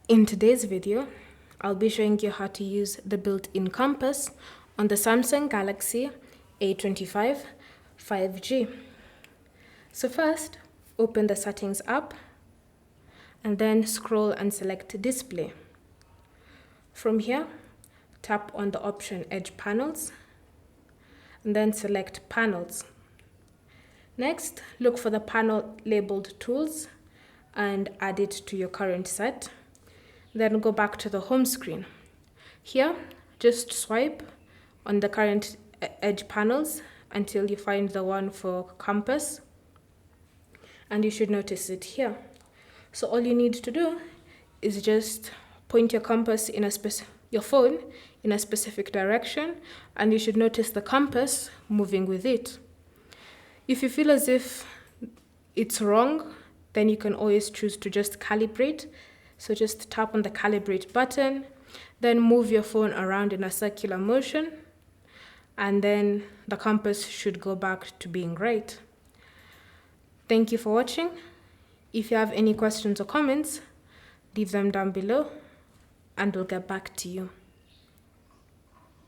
In today's video, I'll be showing you how to use the built-in compass on the Samsung Galaxy A25 5G. So first, open the settings app and then scroll and select display. From here, tap on the option Edge Panels and then select Panels. Next, look for the panel labeled Tools and add it to your current set. Then go back to the home screen. Here, just swipe on the current edge panels until you find the one for compass, and you should notice it here. So all you need to do is just point your compass in your phone in a specific direction, and you should notice the compass moving with it. If you feel as if it's wrong, then you can always choose to just calibrate. So just tap on the calibrate button, then move your phone around in a circular motion, and then the compass should go back to being right. Thank you for watching. If you have any questions or comments, leave them down below and we'll get back to you.